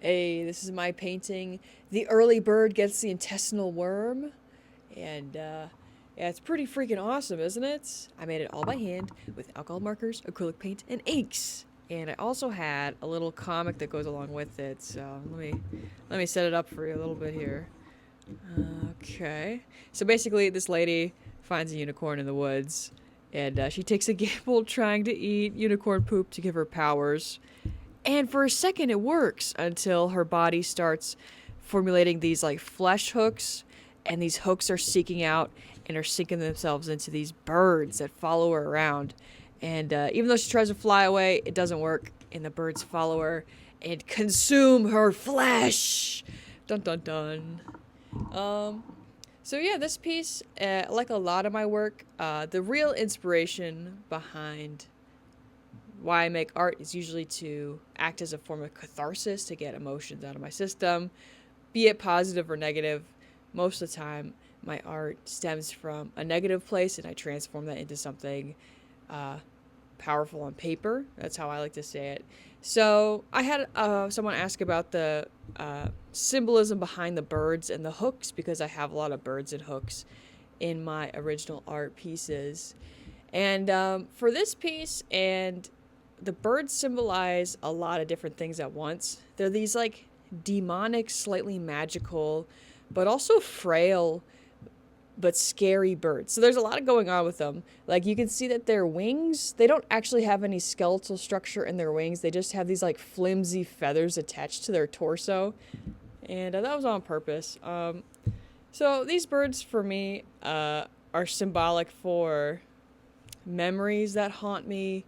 Hey, this is my painting. The early bird gets the intestinal worm. And, yeah, it's pretty freaking awesome, isn't it? I made it all by hand with alcohol markers, acrylic paint, and inks. And I also had a little comic that goes along with it. So let me set it up for you a little bit here. Okay. So basically, this lady finds a unicorn in the woods, and she takes a gamble trying to eat unicorn poop to give her powers. And for a second, it works until her body starts formulating these like flesh hooks, and these hooks are seeking out and are sinking themselves into these birds that follow her around. And even though she tries to fly away, it doesn't work, and the birds follow her and consume her flesh. Dun dun dun. Um, so yeah, this piece, like a lot of my work, the real inspiration behind why I make art is usually to act as a form of catharsis to get emotions out of my system, be it positive or negative. Most of the time, my art stems from a negative place, and I transform that into something uh, powerful on paper. That's how I like to say it. So I had someone ask about the symbolism behind the birds and the hooks, because I have a lot of birds and hooks in my original art pieces. And for this piece, and the birds symbolize a lot of different things at once. They're these like demonic, slightly magical, but also frail but scary birds. So there's a lot going on with them. Like you can see that their wings, they don't actually have any skeletal structure in their wings. They just have these like flimsy feathers attached to their torso. And that was on purpose. So these birds for me are symbolic for memories that haunt me,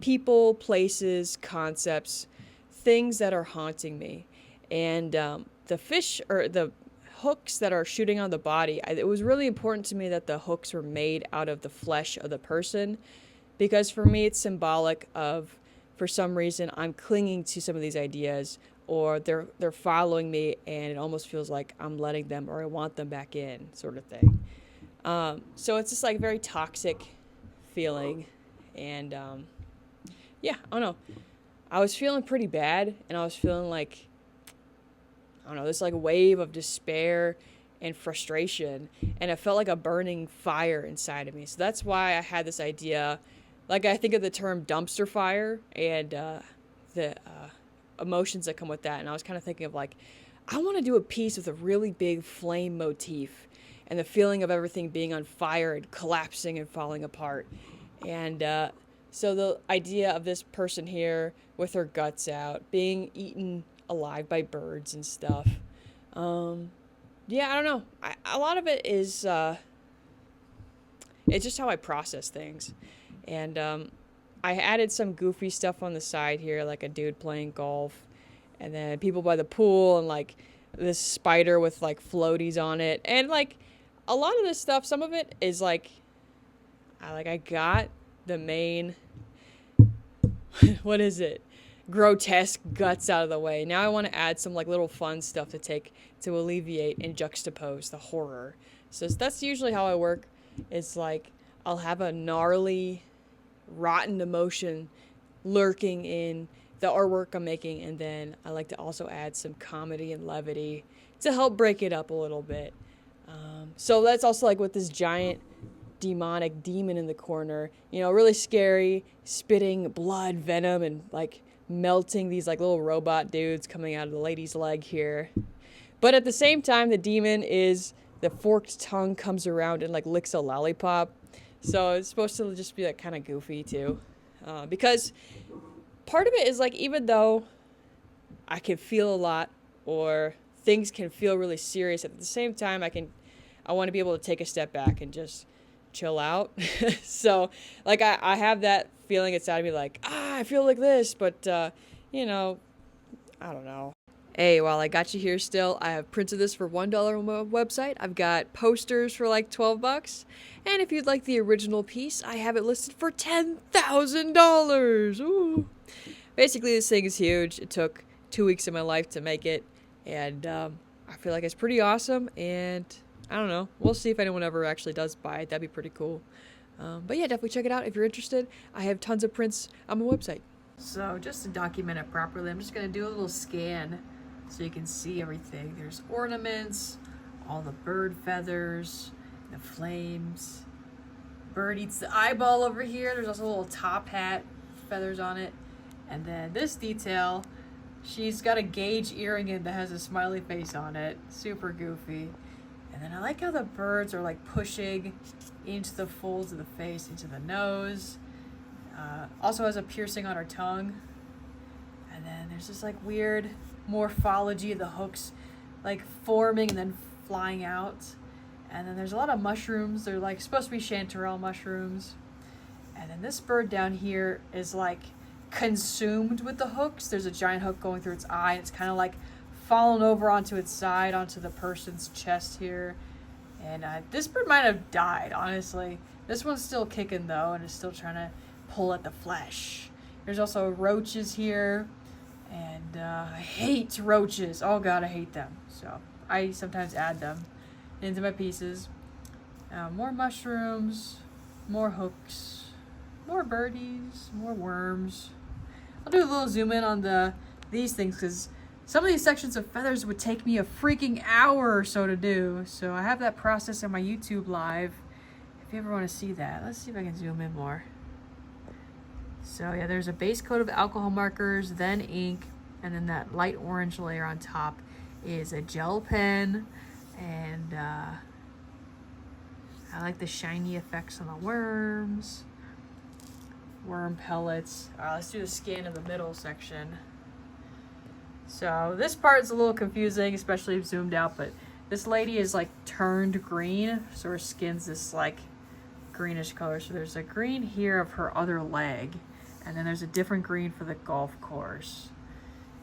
people, places, concepts, things that are haunting me. And the fish or the hooks that are shooting on the body, it was really important to me that the hooks were made out of the flesh of the person, because for me it's symbolic of, for some reason, I'm clinging to some of these ideas, or they're following me, and it almost feels like I'm letting them, or I want them back in, sort of thing. So it's just like very toxic feeling. And yeah, I don't know. I was feeling pretty bad, and I was feeling like, I don't know, this like wave of despair and frustration, and it felt like a burning fire inside of me. So that's why I had this idea. Like, I think of the term dumpster fire, and the emotions that come with that. And I was kind of thinking of like, I want to do a piece with a really big flame motif, and the feeling of everything being on fire and collapsing and falling apart. And so the idea of this person here with her guts out, being eaten alive by birds and stuff. Yeah, I don't know. A lot of it is, it's just how I process things. And I added some goofy stuff on the side here, like a dude playing golf, and then people by the pool, and like this spider with like floaties on it. And like a lot of this stuff, some of it is like, I got the main what is it, grotesque guts out of the way. Now I want to add some like little fun stuff to alleviate and juxtapose the horror. So that's usually how I work. It's like I'll have a gnarly, rotten emotion lurking in the artwork I'm making, and then I like to also add some comedy and levity to help break it up a little bit. So that's also like with this giant demonic demon in the corner, really scary, spitting blood, venom, and like melting these like little robot dudes coming out of the lady's leg here. But at the same time, the demon is, the forked tongue comes around and like licks a lollipop. So it's supposed to just be like kind of goofy too. Because part of it is like, even though I can feel a lot, or things can feel really serious, at the same time I want to be able to take a step back and just chill out. So like I have that feeling inside of me, like, I feel like this, but I don't know. Hey, while I got you here still, I have printed this for $1 on my website. I've got posters for like $12. And if you'd like the original piece, I have it listed for $10,000. Ooh. Basically, this thing is huge. It took 2 weeks of my life to make it. And I feel like it's pretty awesome. And I don't know. We'll see if anyone ever actually does buy it. That'd be pretty cool. But yeah, definitely check it out if you're interested. I have tons of prints on my website. So just to document it properly, I'm just going to do a little scan so you can see everything. There's ornaments, all the bird feathers, the flames. Bird eats the eyeball over here. There's also a little top hat, feathers on it. And then this detail, she's got a gauge earring in that has a smiley face on it. Super goofy. And then I like how the birds are like pushing into the folds of the face, into the nose. Also has a piercing on her tongue. And then there's this like weird morphology of the hooks like forming and then flying out. And then there's a lot of mushrooms. They're like supposed to be chanterelle mushrooms. And then this bird down here is like consumed with the hooks. There's a giant hook going through its eye. It's kind of like fallen over onto its side, onto the person's chest here. And this bird might have died, honestly. This one's still kicking though, and is still trying to pull at the flesh. There's also roaches here. And I hate roaches. Oh god, I hate them. So I sometimes add them into my pieces. More mushrooms, more hooks, more birdies, more worms. I'll do a little zoom in on these things because some of these sections of feathers would take me a freaking hour or so to do. So I have that process on my YouTube live if you ever want to see that. Let's see if I can zoom in more. So yeah, there's a base coat of alcohol markers, then ink, and then that light orange layer on top is a gel pen. And I like the shiny effects on the worms. Worm pellets. All right, let's do the skin of the middle section. So this part is a little confusing, especially if zoomed out, but this lady is like turned green, so her skin's this like greenish color. So there's a green here of her other leg, and then there's a different green for the golf course.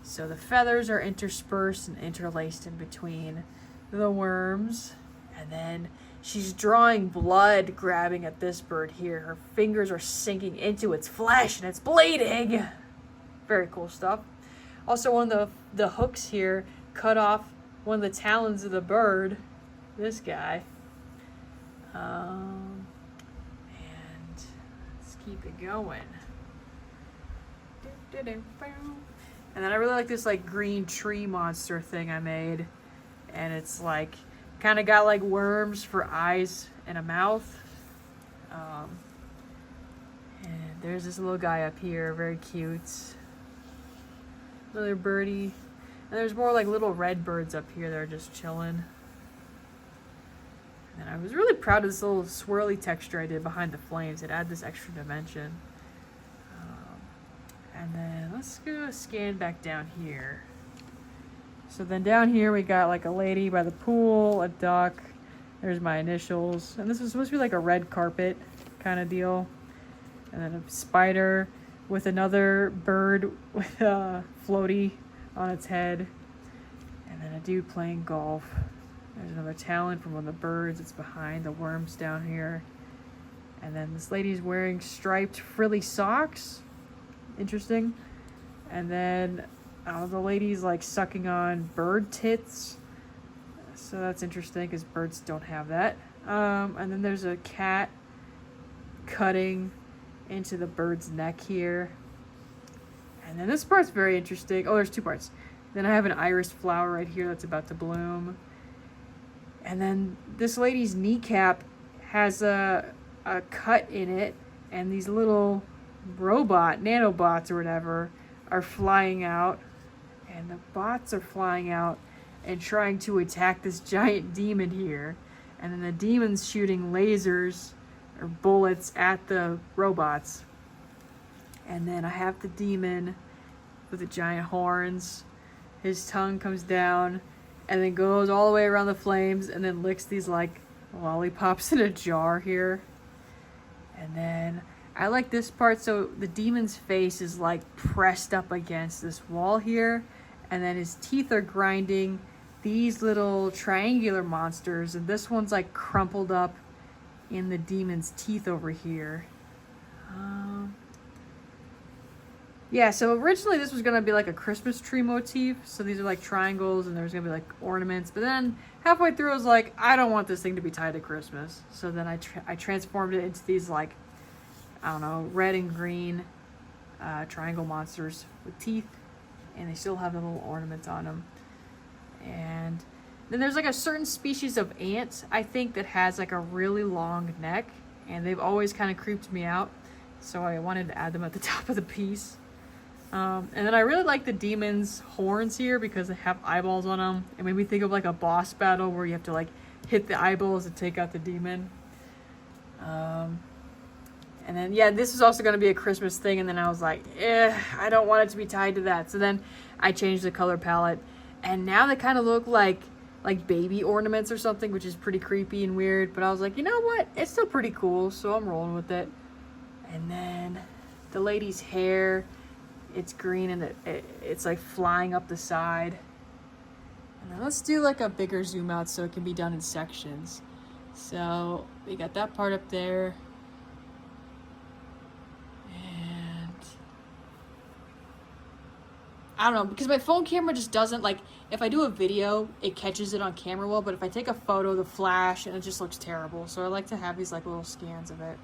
So the feathers are interspersed and interlaced in between the worms, and then she's drawing blood, grabbing at this bird here. Her fingers are sinking into its flesh and it's bleeding. Very cool stuff. Also, one of the hooks here cut off one of the talons of the bird, this guy. And let's keep it going. And then I really like this like green tree monster thing I made. And it's like kind of got like worms for eyes and a mouth. And there's this little guy up here, very cute. Another birdie. And there's more like little red birds up here that are just chilling. And I was really proud of this little swirly texture I did behind the flames. It added this extra dimension. And then let's go scan back down here. So then down here we got like a lady by the pool, a duck. There's my initials. And this is supposed to be like a red carpet kind of deal. And then a spider with another bird with a floaty on its head. And then a dude playing golf. There's another talon from one of the birds. It's behind the worms down here. And then this lady's wearing striped frilly socks. Interesting. And then the lady's like sucking on bird tits. So that's interesting because birds don't have that. And then there's a cat cutting into the bird's neck here. And then this part's very interesting. Oh, there's two parts. Then I have an iris flower right here that's about to bloom. And then this lady's kneecap has a cut in it. And these little nanobots or whatever, are flying out. And the bots are flying out and trying to attack this giant demon here. And then the demon's shooting lasers or bullets at the robots. And then I have the demon with the giant horns. His tongue comes down and then goes all the way around the flames and then licks these like lollipops in a jar here. And then I like this part. So the demon's face is like pressed up against this wall here. And then his teeth are grinding these little triangular monsters. And this one's like crumpled up in the demon's teeth over here. Yeah, so originally this was going to be like a Christmas tree motif. So these are like triangles and there's going to be like ornaments. But then halfway through I was like, I don't want this thing to be tied to Christmas. So then I transformed it into these like, I don't know, red and green triangle monsters with teeth. And they still have the little ornaments on them. And then there's like a certain species of ant, I think, that has like a really long neck, and they've always kind of creeped me out. So I wanted to add them at the top of the piece. And then I really like the demon's horns here because they have eyeballs on them. It made me think of like a boss battle where you have to like hit the eyeballs to take out the demon. And then, yeah, this was also going to be a Christmas thing. And then I was like, I don't want it to be tied to that. So then I changed the color palette. And now they kind of look like baby ornaments or something, which is pretty creepy and weird. But I was like, you know what? It's still pretty cool. So I'm rolling with it. And then the lady's hair, it's green and it's like flying up the side. And then let's do like a bigger zoom out so it can be done in sections. So we got that part up there. I don't know, because my phone camera just doesn't, like, if I do a video, it catches it on camera well, but if I take a photo, the flash, and it just looks terrible. So I like to have these, like, little scans of it.